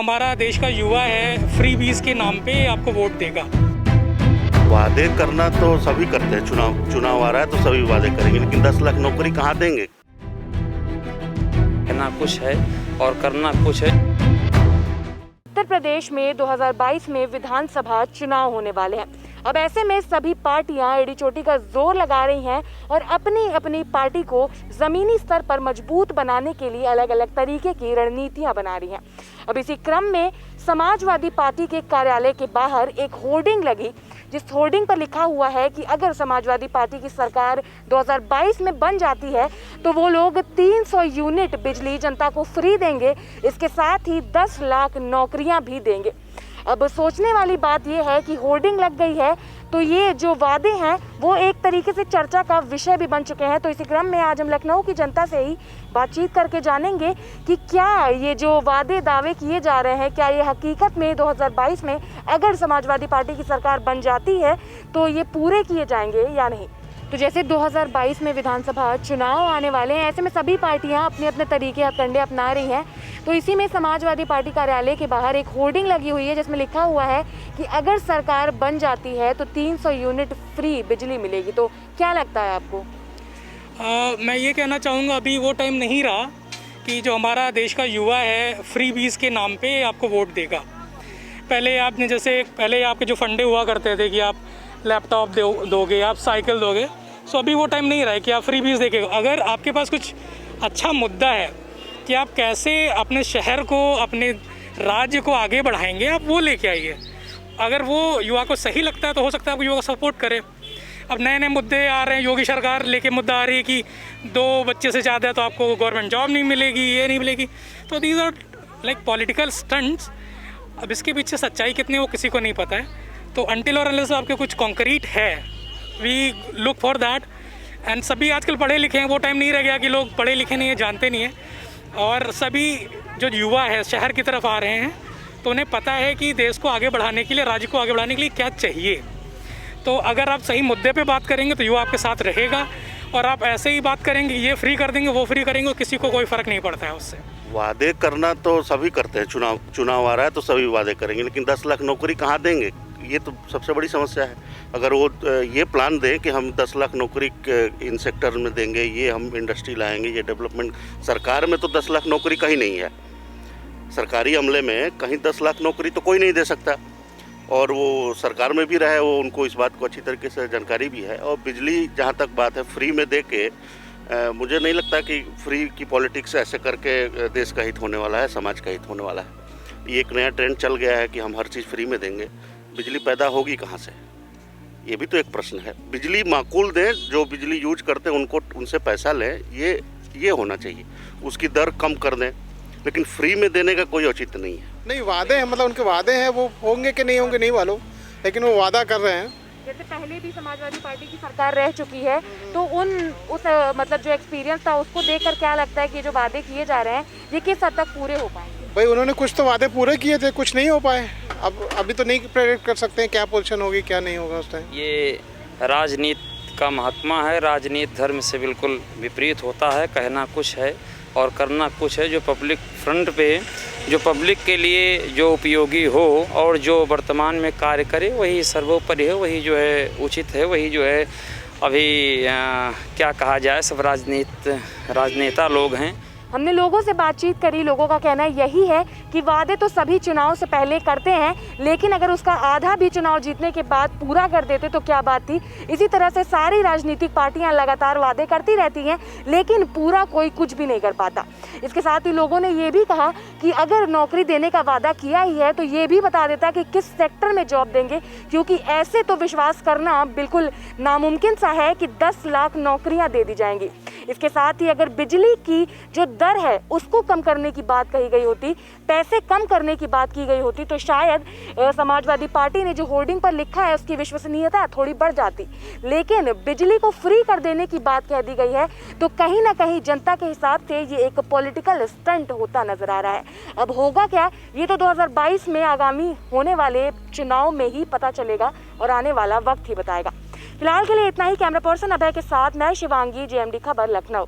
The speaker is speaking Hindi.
हमारा देश का युवा है फ्री बीज के नाम पे आपको वोट देगा। वादे करना तो सभी करते हैं, चुनाव आ रहा है तो सभी वादे करेंगे, लेकिन 10 लाख नौकरी कहाँ देंगे? कहना कुछ है और करना कुछ है। उत्तर प्रदेश में 2022 में विधानसभा चुनाव होने वाले हैं। अब ऐसे में सभी पार्टियां एड़ी चोटी का जोर लगा रही हैं और अपनी अपनी पार्टी को जमीनी स्तर पर मजबूत बनाने के लिए अलग अलग तरीके की रणनीतियां बना रही हैं। अब इसी क्रम में समाजवादी पार्टी के कार्यालय के बाहर एक होर्डिंग लगी, जिस होर्डिंग पर लिखा हुआ है कि अगर समाजवादी पार्टी की सरकार 2022 में बन जाती है तो वो लोग 300 यूनिट बिजली जनता को फ्री देंगे, इसके साथ ही 10 लाख नौकरियां भी देंगे। अब सोचने वाली बात यह है कि होर्डिंग लग गई है तो ये जो वादे हैं वो एक तरीके से चर्चा का विषय भी बन चुके हैं। तो इसी क्रम में आज हम लखनऊ की जनता से ही बातचीत करके जानेंगे कि क्या ये जो वादे दावे किए जा रहे हैं, क्या ये हकीकत में 2022 में अगर समाजवादी पार्टी की सरकार बन जाती है तो ये पूरे किए जाएंगे या नहीं। तो जैसे 2022 में विधानसभा चुनाव आने वाले हैं, ऐसे में सभी पार्टियां अपने अपने तरीके हथकंडे अपना रही हैं। तो इसी में समाजवादी पार्टी कार्यालय के बाहर एक होर्डिंग लगी हुई है जिसमें लिखा हुआ है कि अगर सरकार बन जाती है तो 300 यूनिट फ्री बिजली मिलेगी। तो क्या लगता है आपको? मैं ये कहना चाहूँगा अभी वो टाइम नहीं रहा कि जो हमारा देश का युवा है फ्री बीज के नाम पे आपको वोट देगा। पहले आपने पहले आपके जो फंडे हुआ करते थे कि आप लैपटॉप दोगे, आप साइकिल दोगे, सो अभी वो टाइम नहीं रहा है कि आप फ्री बीज देंगे। अगर आपके पास कुछ अच्छा मुद्दा है कि आप कैसे अपने शहर को, अपने राज्य को आगे बढ़ाएंगे, आप वो लेके आइए। अगर वो युवा को सही लगता है तो हो सकता है आप युवा को सपोर्ट करें। अब नए नए मुद्दे आ रहे हैं, योगी सरकार लेके मुद्दा आ रही है कि 2 बच्चे से ज़्यादा है तो आपको गवर्नमेंट जॉब नहीं मिलेगी, ये नहीं मिलेगी। तो these are like political stunts. अब इसके पीछे सच्चाई कितनी वो किसी को नहीं पता है। तो अनटिल और अनलेस आपके कुछ कॉन्क्रीट है, we look for that. And सभी आजकल पढ़े लिखे हैं, वो टाइम नहीं रह गया कि लोग पढ़े लिखे नहीं हैं, जानते नहीं हैं। और सभी जो युवा है शहर की तरफ आ रहे हैं तो उन्हें पता है कि देश को आगे बढ़ाने के लिए, राज्य को आगे बढ़ाने के लिए क्या चाहिए। तो अगर आप सही मुद्दे पे बात करेंगे तो युवा आपके साथ रहेगा, और आप ऐसे ही बात करेंगे ये फ्री कर देंगे, वो फ्री करेंगे, किसी को कोई फ़र्क नहीं पड़ता है उससे। वादे करना तो सभी करते हैं, चुनाव आ रहा है तो सभी वादे करेंगे, लेकिन 10 लाख नौकरी कहाँ देंगे? ये तो सबसे बड़ी समस्या है। अगर वो ये प्लान दें कि हम 10 लाख नौकरी इन सेक्टर में देंगे, ये हम इंडस्ट्री लाएंगे, ये डेवलपमेंट, सरकार में तो 10 लाख नौकरी कहीं नहीं है। सरकारी अमले में कहीं 10 लाख नौकरी तो कोई नहीं दे सकता, और वो सरकार में भी रहे, वो उनको इस बात को अच्छी तरीके से जानकारी भी है। और बिजली जहाँ तक बात है फ्री में दे के, मुझे नहीं लगता कि फ्री की पॉलिटिक्स ऐसे करके देश का हित होने वाला है, समाज का हित होने वाला है। ये एक नया ट्रेंड चल गया है कि हम हर चीज़ फ्री में देंगे। बिजली पैदा होगी कहाँ से, ये भी तो एक प्रश्न है। बिजली माकूल दें, जो बिजली यूज करते हैं उनको, उनसे पैसा लें, ये होना चाहिए। उसकी दर कम कर दें, लेकिन फ्री में देने का कोई औचित्य नहीं है। नहीं, वादे हैं, मतलब उनके वादे हैं, वो होंगे कि नहीं होंगे नहीं मालूम, लेकिन वो वादा कर रहे हैं। जैसे पहले भी समाजवादी पार्टी की सरकार रह चुकी है तो उस मतलब जो एक्सपीरियंस था उसको देखकर क्या लगता है कि जो वादे किए जा रहे हैं ये किस हद तक पूरे हो पाएंगे? भाई उन्होंने कुछ तो वादे पूरे किए थे, कुछ नहीं हो पाए। अब अभी तो नहीं प्रेडिक्ट कर सकते हैं क्या पोजीशन होगी क्या नहीं होगा उस टाइम। ये राजनीति का महात्मा है, राजनीति धर्म से बिल्कुल विपरीत होता है। कहना कुछ है और करना कुछ है। जो पब्लिक फ्रंट पे, जो पब्लिक के लिए जो उपयोगी हो और जो वर्तमान में कार्य करे वही सर्वोपरि है, वही जो है उचित है, वही जो है अभी क्या कहा जाए, सब राजनेता लोग हैं। हमने लोगों से बातचीत करी, लोगों का कहना यही है कि वादे तो सभी चुनाव से पहले करते हैं, लेकिन अगर उसका आधा भी चुनाव जीतने के बाद पूरा कर देते तो क्या बात थी। इसी तरह से सारी राजनीतिक पार्टियां लगातार वादे करती रहती हैं, लेकिन पूरा कोई कुछ भी नहीं कर पाता। इसके साथ ही लोगों ने ये भी कहा कि अगर नौकरी देने का वादा किया ही है तो ये भी बता देता कि किस सेक्टर में जॉब देंगे, क्योंकि ऐसे तो विश्वास करना बिल्कुल नामुमकिन सा है कि 10 लाख नौकरियां दे दी जाएंगी। इसके साथ ही अगर बिजली की जो दर है उसको कम करने की बात कही गई होती, पैसे कम करने की बात की गई होती, तो शायद समाजवादी पार्टी ने जो होर्डिंग पर लिखा है उसकी विश्वसनीयता थोड़ी बढ़ जाती। लेकिन बिजली को फ्री कर देने की बात कह दी गई है, तो कहीं ना कहीं जनता के हिसाब से ये एक पॉलिटिकल स्टंट होता नजर आ रहा है। अब होगा क्या, ये तो 2022 में आगामी होने वाले चुनाव में ही पता चलेगा और आने वाला वक्त ही बताएगा। फिलहाल के लिए इतना ही। कैमरा पर्सन अभय के साथ मैं शिवांगी, JMD खबर, लखनऊ।